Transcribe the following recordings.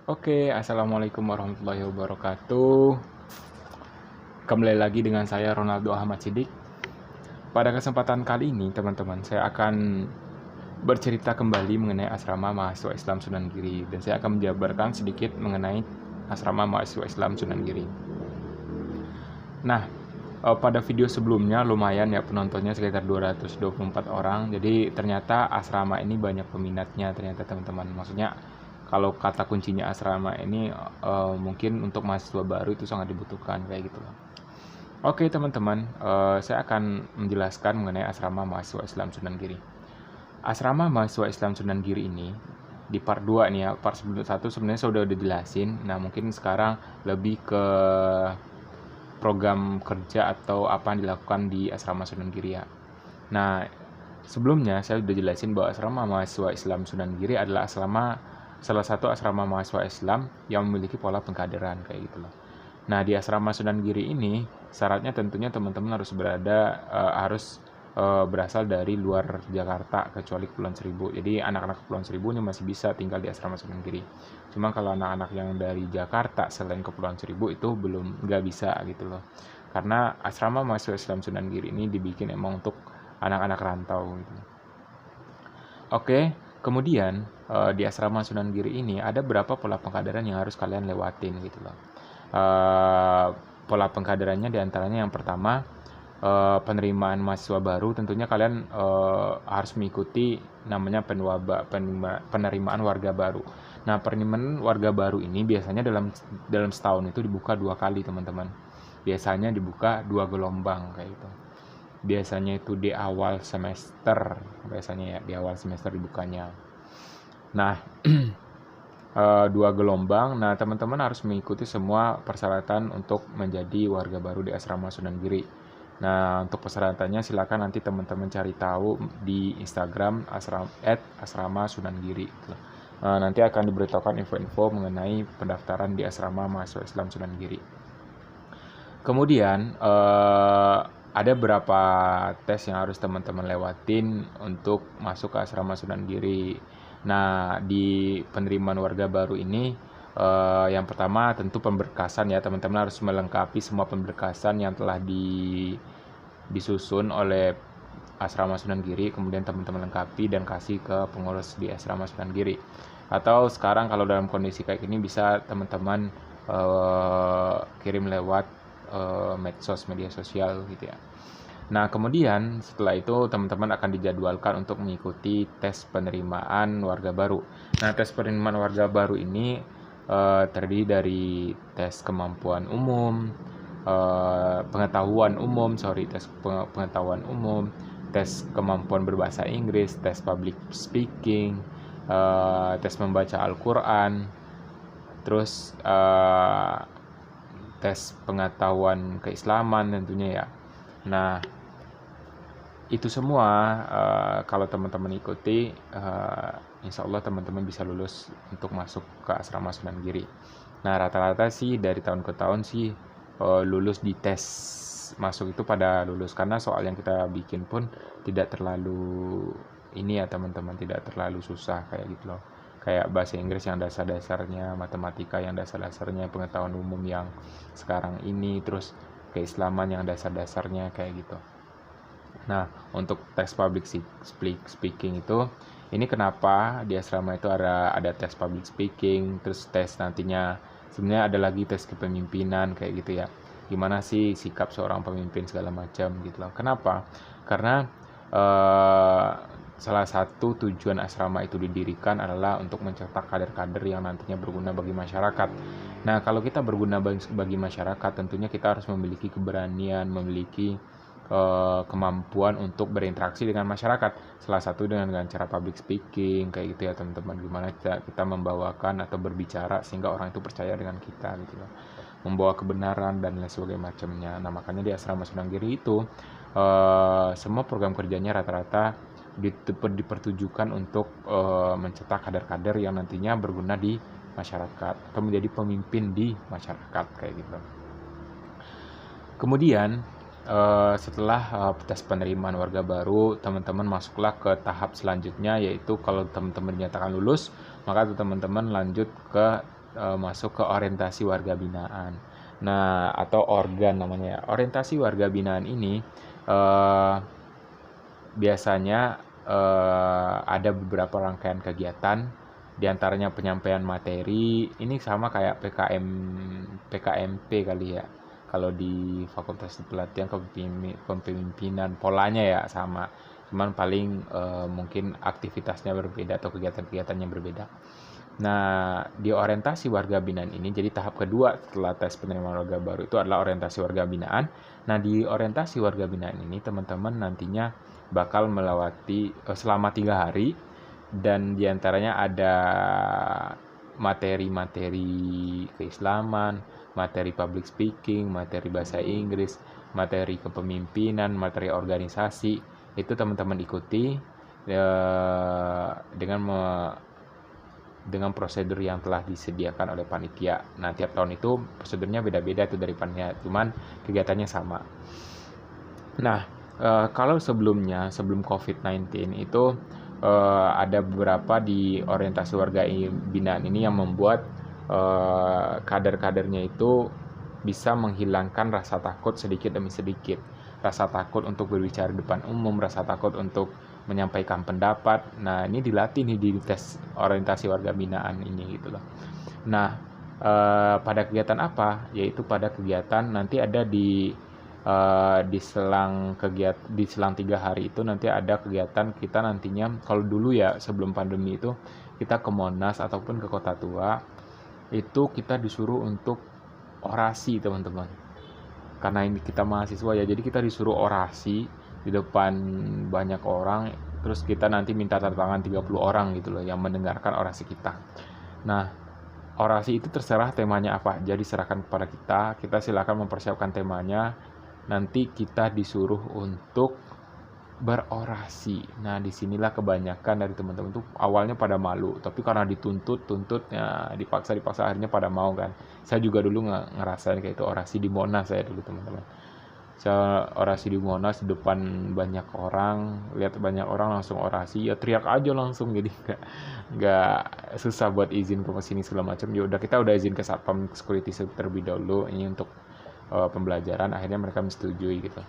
Oke, assalamualaikum warahmatullahi wabarakatuh. Kembali lagi dengan saya Ronaldo Ahmad Sidik. Pada kesempatan kali ini, teman-teman, saya akan bercerita kembali mengenai asrama mahasiswa Islam Sunan Giri, dan saya akan menjabarkan sedikit mengenai asrama mahasiswa Islam Sunan Giri. Nah, pada video sebelumnya lumayan ya penontonnya sekitar 224 orang. Jadi ternyata asrama ini banyak peminatnya ternyata teman-teman. Maksudnya kalau kata kuncinya asrama ini mungkin untuk mahasiswa baru itu sangat dibutuhkan kayak gitu loh. Oke teman-teman, saya akan menjelaskan mengenai asrama mahasiswa Islam Sunan Giri. Asrama mahasiswa Islam Sunan Giri ini di part 2 nih ya, part 1 sebenarnya saya udah dijelasin. Nah mungkin sekarang lebih ke program kerja atau apa yang dilakukan di asrama Sunan Giri ya. Nah, sebelumnya saya sudah jelasin bahwa asrama mahasiswa Islam Sunan Giri adalah salah satu asrama mahasiswa Islam yang memiliki pola pengkaderan kayak gitu loh. Nah, di asrama Sunan Giri ini syaratnya tentunya teman-teman harus berasal dari luar Jakarta kecuali Kepulauan Seribu. Jadi anak-anak Kepulauan Seribu ini masih bisa tinggal di asrama Sunan Giri. Cuma kalau anak-anak yang dari Jakarta selain Kepulauan Seribu itu nggak bisa gitu loh. Karena asrama mahasiswa Islam Sunan Giri ini dibikin emang untuk anak-anak rantau gitu. Oke, kemudian di asrama Sunan Giri ini ada berapa pola pengkaderan yang harus kalian lewatin gitu loh. Pola pengkaderannya diantaranya yang pertama penerimaan mahasiswa baru, tentunya kalian harus mengikuti namanya penerimaan warga baru. Nah, penerimaan warga baru ini biasanya dalam setahun itu dibuka 2 kali teman-teman. Biasanya dibuka 2 gelombang kayak gitu. Biasanya itu di awal semester, biasanya ya di awal semester dibukanya. Nah, 2 gelombang. Nah, teman-teman harus mengikuti semua persyaratan untuk menjadi warga baru di asrama Sunan Giri. Nah, untuk persyaratannya silakan nanti teman-teman cari tahu di Instagram asrama Sunan Giri. Nanti akan diberitahukan info-info mengenai pendaftaran di asrama mahasiswa Islam Sunan Giri. Kemudian ada beberapa tes yang harus teman-teman lewatin untuk masuk ke asrama Sunan Giri. Nah, di penerimaan warga baru ini yang pertama tentu pemberkasan ya, teman-teman harus melengkapi semua pemberkasan yang telah disusun oleh asrama Sunan Giri, kemudian teman-teman lengkapi dan kasih ke pengurus di asrama Sunan Giri. Atau sekarang kalau dalam kondisi kayak gini bisa teman-teman kirim lewat medsos, media sosial gitu ya. Nah, kemudian setelah itu teman-teman akan dijadwalkan untuk mengikuti tes penerimaan warga baru. Nah, tes penerimaan warga baru ini terdiri dari tes kemampuan umum, pengetahuan umum, tes kemampuan berbahasa Inggris, tes public speaking, tes membaca Al-Quran, terus tes pengetahuan keislaman tentunya ya. Nah, itu semua kalau teman-teman ikuti, insya Allah teman-teman bisa lulus untuk masuk ke asrama Sunan Giri. Nah, rata-rata sih dari tahun ke tahun sih lulus di tes masuk itu pada lulus, karena soal yang kita bikin pun tidak terlalu ini ya teman-teman, tidak terlalu susah kayak gitu loh. Kayak bahasa Inggris yang dasar-dasarnya, matematika yang dasar-dasarnya, pengetahuan umum yang sekarang ini, terus keislaman yang dasar-dasarnya kayak gitu. Nah, untuk tes public speaking itu, ini kenapa di asrama itu ada tes public speaking, terus tes nantinya sebenarnya ada lagi tes kepemimpinan kayak gitu ya. Gimana sih sikap seorang pemimpin segala macam gitu loh. Kenapa? Karena salah satu tujuan asrama itu didirikan adalah untuk mencetak kader-kader yang nantinya berguna bagi masyarakat. Nah, kalau kita berguna bagi masyarakat, tentunya kita harus memiliki keberanian, memiliki kemampuan untuk berinteraksi dengan masyarakat. Salah satu dengan cara public speaking kayak gitu ya teman-teman. Gimana kita membawakan atau berbicara sehingga orang itu percaya dengan kita gitu loh. Membawa kebenaran dan lain sebagainya macamnya. Nah, makanya di asrama Sunan Giri itu semua program kerjanya rata-rata dipertujukan untuk mencetak kader-kader yang nantinya berguna di masyarakat atau menjadi pemimpin di masyarakat kayak gitu. Kemudian setelah tes penerimaan warga baru, teman-teman masuklah ke tahap selanjutnya, yaitu kalau teman-teman dinyatakan lulus, maka teman-teman lanjut ke masuk ke orientasi warga binaan. Nah, atau organ namanya. Orientasi warga binaan ini biasanya ada beberapa rangkaian kegiatan, diantaranya penyampaian materi. Ini sama kayak PKMP kali ya. Kalau di Fakultas Pelatihan Kepemimpinan, polanya ya sama. Cuman paling mungkin aktivitasnya berbeda atau kegiatan-kegiatannya berbeda. Nah, di orientasi warga binaan ini, jadi tahap kedua setelah tes penerimaan warga baru itu adalah orientasi warga binaan. Nah, di orientasi warga binaan ini, teman-teman nantinya bakal melewati selama 3 hari, dan diantaranya ada materi-materi keislaman, materi public speaking, materi bahasa Inggris, materi kepemimpinan, materi organisasi. Itu teman-teman ikuti dengan prosedur yang telah disediakan oleh panitia. Nah, tiap tahun itu prosedurnya beda-beda tuh dari panitia, cuman kegiatannya sama. Nah, kalau sebelum COVID-19 itu ada beberapa di orientasi warga binaan ini yang membuat kader-kadernya itu bisa menghilangkan rasa takut sedikit demi sedikit. Rasa takut untuk berbicara di depan umum, rasa takut untuk menyampaikan pendapat. Nah, ini dilatih nih di tes orientasi warga binaan ini gitu loh. Nah, pada kegiatan apa? Yaitu pada kegiatan nanti ada di selang 3 hari itu nanti ada kegiatan kita nantinya. Kalau dulu ya sebelum pandemi itu kita ke Monas ataupun ke Kota Tua, itu kita disuruh untuk orasi, teman-teman. Karena ini kita mahasiswa ya, jadi kita disuruh orasi di depan banyak orang, terus kita nanti minta tanda tangan 30 orang gitu loh yang mendengarkan orasi kita. Nah, orasi itu terserah temanya apa, jadi serahkan kepada kita silakan mempersiapkan temanya. Nanti kita disuruh untuk berorasi. Nah, disinilah kebanyakan dari teman-teman tuh awalnya pada malu, tapi karena dituntut ya, dipaksa akhirnya pada mau kan. Saya juga dulu ngerasain kayak itu orasi di Monas saya dulu, teman-teman. Saya orasi di Monas di depan banyak orang, lihat banyak orang langsung orasi, ya teriak aja langsung, jadi nggak susah buat izin ke sini segala macam. Ya udah, kita udah izin ke Satpam Security terlebih dahulu ini untuk pembelajaran, akhirnya mereka menyetujui gitu.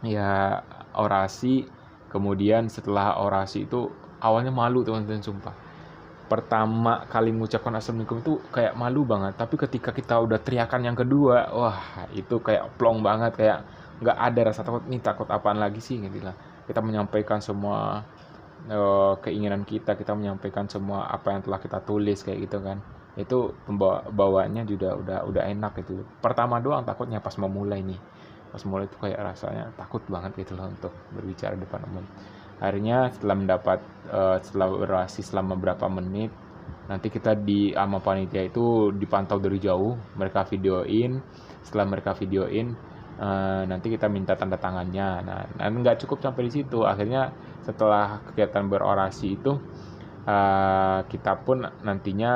Ya, orasi. Kemudian setelah orasi itu awalnya malu, teman-teman, sumpah. Pertama kali mengucapkan assalamualaikum itu kayak malu banget, tapi ketika kita udah teriakan yang kedua, wah itu kayak plong banget, kayak nggak ada rasa takut. Nih takut apaan lagi sih gitu lah. Kita menyampaikan semua keinginan kita menyampaikan semua apa yang telah kita tulis kayak gitu kan. Itu pembawaannya juga udah enak gitu. Pertama doang takutnya pas mau mulai nih. Pas mulai itu kayak rasanya takut banget gitu loh untuk berbicara di depan umum. Akhirnya setelah berorasi selama berapa menit, nanti kita sama panitia itu dipantau dari jauh, mereka videoin. Setelah mereka videoin, nanti kita minta tanda tangannya. Nah, nggak cukup sampai di situ. Akhirnya setelah kegiatan berorasi itu, kita pun nantinya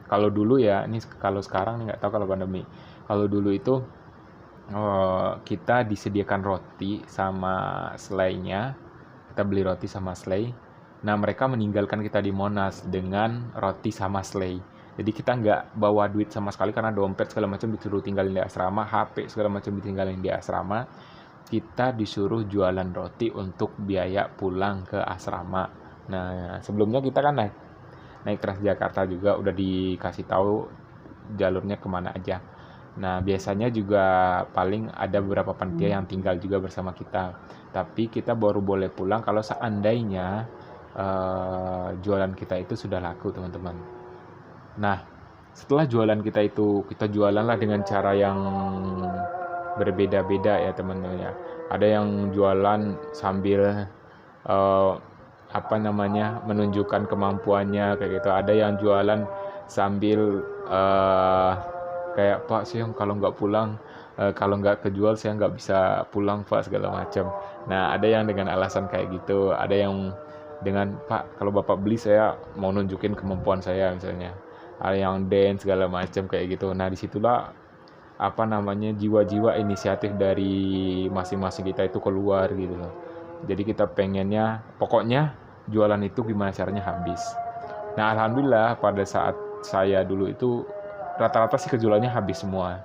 kalau dulu ya, ini kalau sekarang nggak tahu kalau pandemi. Kalau dulu itu kita disediakan roti sama selainya, kita beli roti sama selai. Nah, mereka meninggalkan kita di Monas dengan roti sama selai. Jadi kita nggak bawa duit sama sekali karena dompet segala macam disuruh tinggalin di asrama, HP segala macam ditinggalin di asrama. Kita disuruh jualan roti untuk biaya pulang ke asrama. Nah, sebelumnya kita kan naik Transjakarta juga udah dikasih tahu jalurnya kemana aja. Nah, biasanya juga paling ada beberapa panitia yang tinggal juga bersama kita. Tapi kita baru boleh pulang kalau seandainya jualan kita itu sudah laku, teman-teman. Nah, setelah jualan kita jualan lah dengan cara yang berbeda-beda ya, teman-teman ya. Ada yang jualan sambil menunjukkan kemampuannya kayak gitu. Ada yang jualan sambil kayak, Pak, saya kalau nggak pulang, kalau nggak kejual saya nggak bisa pulang, Pak, segala macam. Nah, ada yang dengan alasan kayak gitu, ada yang dengan, Pak, kalau Bapak beli saya mau nunjukin kemampuan saya misalnya. Ada yang dance segala macam kayak gitu. Nah, disitulah jiwa-jiwa inisiatif dari masing-masing kita itu keluar gitu loh. Jadi kita pengennya, pokoknya jualan itu gimana caranya habis. Nah, alhamdulillah pada saat saya dulu itu rata-rata sih kejualannya habis semua.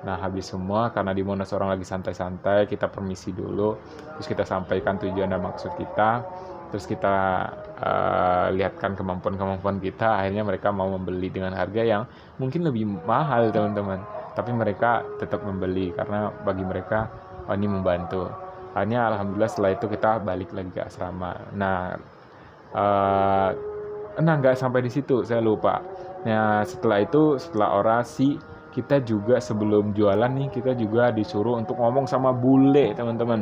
Nah, habis semua karena di Monas orang lagi santai-santai, kita permisi dulu, terus kita sampaikan tujuan dan maksud kita, terus kita lihatkan kemampuan-kemampuan kita, akhirnya mereka mau membeli dengan harga yang mungkin lebih mahal, teman-teman. Tapi mereka tetap membeli karena bagi mereka, oh, ini membantu. Akhirnya alhamdulillah setelah itu kita balik lagi ke asrama. Eh, nggak sampai di situ, saya lupa. Nah, setelah itu, setelah orasi, kita juga sebelum jualan nih, kita juga disuruh untuk ngomong sama bule, teman-teman.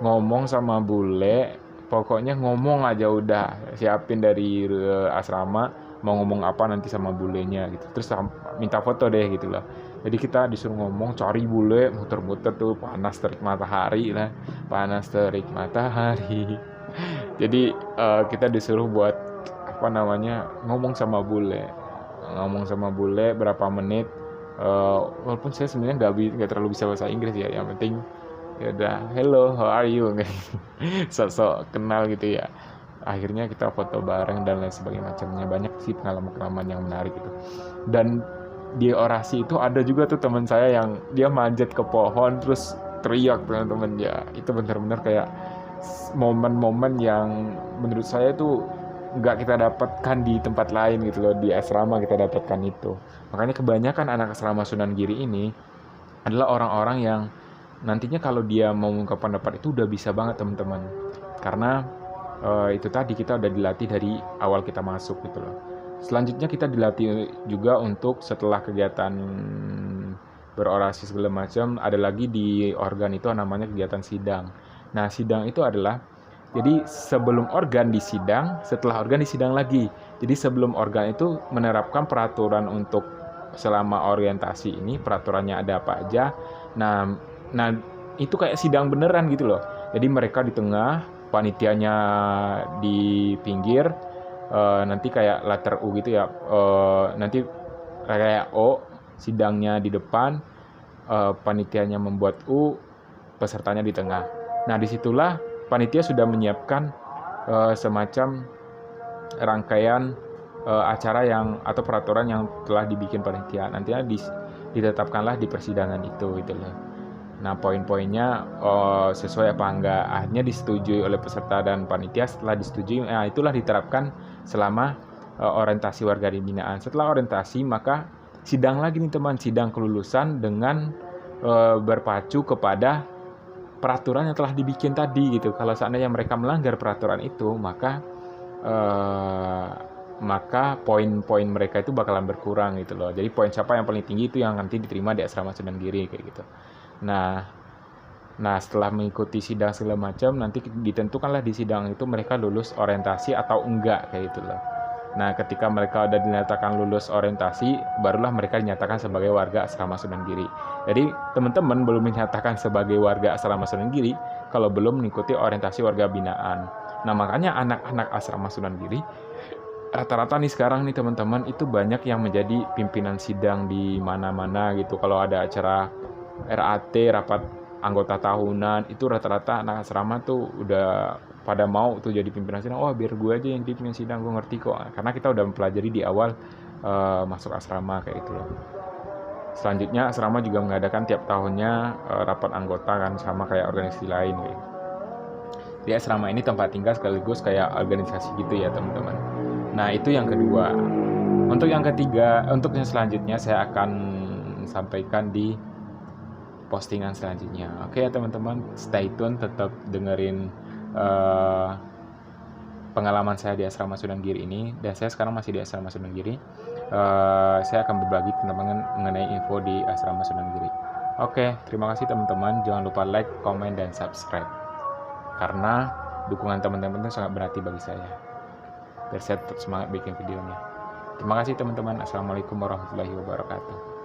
Ngomong sama bule, pokoknya ngomong aja udah, siapin dari asrama, mau ngomong apa nanti sama bulenya gitu. Terus minta foto deh gitu loh. Jadi kita disuruh ngomong, cari bule, muter-muter tuh, panas terik matahari lah, panas terik matahari. Jadi kita disuruh buat ngomong sama bule berapa menit. Walaupun saya sebenarnya nggak terlalu bisa bahasa Inggris ya, yang penting ya udah, hello, how are you, sok-sok kenal gitu ya. Akhirnya kita foto bareng dan lain sebagainya macamnya. Banyak sih pengalaman-pengalaman yang menarik gitu. Dan di orasi itu ada juga tuh teman saya yang dia manjat ke pohon terus teriak, teman-teman ya. Itu benar-benar kayak momen-momen yang menurut saya itu nggak kita dapatkan di tempat lain gitu loh. Di asrama kita dapatkan itu. Makanya kebanyakan anak asrama Sunan Giri ini adalah orang-orang yang nantinya kalau dia mau mengungkapkan pendapat itu udah bisa banget, teman-teman. Karena itu tadi, kita udah dilatih dari awal kita masuk gitu loh. Selanjutnya kita dilatih juga untuk setelah kegiatan berorasi segala macam, ada lagi di organ itu namanya kegiatan sidang. Nah, sidang itu adalah, jadi sebelum organ disidang, setelah organ disidang lagi. Jadi sebelum organ itu menerapkan peraturan untuk selama orientasi ini, peraturannya ada apa aja. Nah itu kayak sidang beneran gitu loh. Jadi mereka di tengah, panitianya di pinggir, nanti kayak letter U gitu ya. Nanti kayak O, sidangnya di depan, panitianya membuat U, pesertanya di tengah. Nah, disitulah panitia sudah menyiapkan semacam rangkaian acara yang atau peraturan yang telah dibikin panitia. Nantinya ditetapkanlah di persidangan itu gitu loh. Nah, poin-poinnya sesuai apa enggak, akhirnya disetujui oleh peserta dan panitia. Setelah disetujui, itulah diterapkan selama orientasi warga binaan. Setelah orientasi, maka sidang lagi nih teman, sidang kelulusan dengan berpacu kepada peraturan yang telah dibikin tadi gitu. Kalau seandainya mereka melanggar peraturan itu, maka poin-poin mereka itu bakalan berkurang gitu loh. Jadi poin siapa yang paling tinggi itu yang nanti diterima di asrama Sunan Giri kayak gitu. Nah setelah mengikuti sidang segala macam, nanti ditentukanlah di sidang itu mereka lulus orientasi atau enggak kayak gitu loh. Nah, ketika mereka udah dinyatakan lulus orientasi, barulah mereka dinyatakan sebagai warga asrama Sunan Giri. Jadi teman-teman belum dinyatakan sebagai warga asrama Sunan Giri kalau belum mengikuti orientasi warga binaan. Nah, makanya anak-anak asrama Sunan Giri rata-rata nih sekarang nih teman-teman itu banyak yang menjadi pimpinan sidang di mana-mana gitu. Kalau ada acara RAT, rapat anggota tahunan, itu rata-rata anak asrama tuh udah pada mau tuh jadi pimpinan sidang. Wah, biar gue aja yang di pimpinan sidang, gue ngerti kok. Karena kita udah mempelajari di awal masuk asrama kayak gitu loh. Selanjutnya asrama juga mengadakan tiap tahunnya rapat anggota kan, sama kayak organisasi lain gitu. Di asrama ini tempat tinggal sekaligus kayak organisasi gitu ya teman-teman. Nah, itu yang kedua. Untuk yang ketiga, untuk yang selanjutnya saya akan sampaikan di postingan selanjutnya. Oke ya teman-teman, stay tune, tetap dengerin pengalaman saya di asrama Sunan Giri ini. Dan saya sekarang masih di asrama Sunan Giri. Saya akan berbagi teman-teman mengenai info di asrama Sunan Giri. Oke, terima kasih teman-teman. Jangan lupa like, komen, dan subscribe. Karena dukungan teman-teman itu sangat berarti bagi saya. Biar saya tetap semangat bikin videonya. Terima kasih teman-teman. Assalamualaikum warahmatullahi wabarakatuh.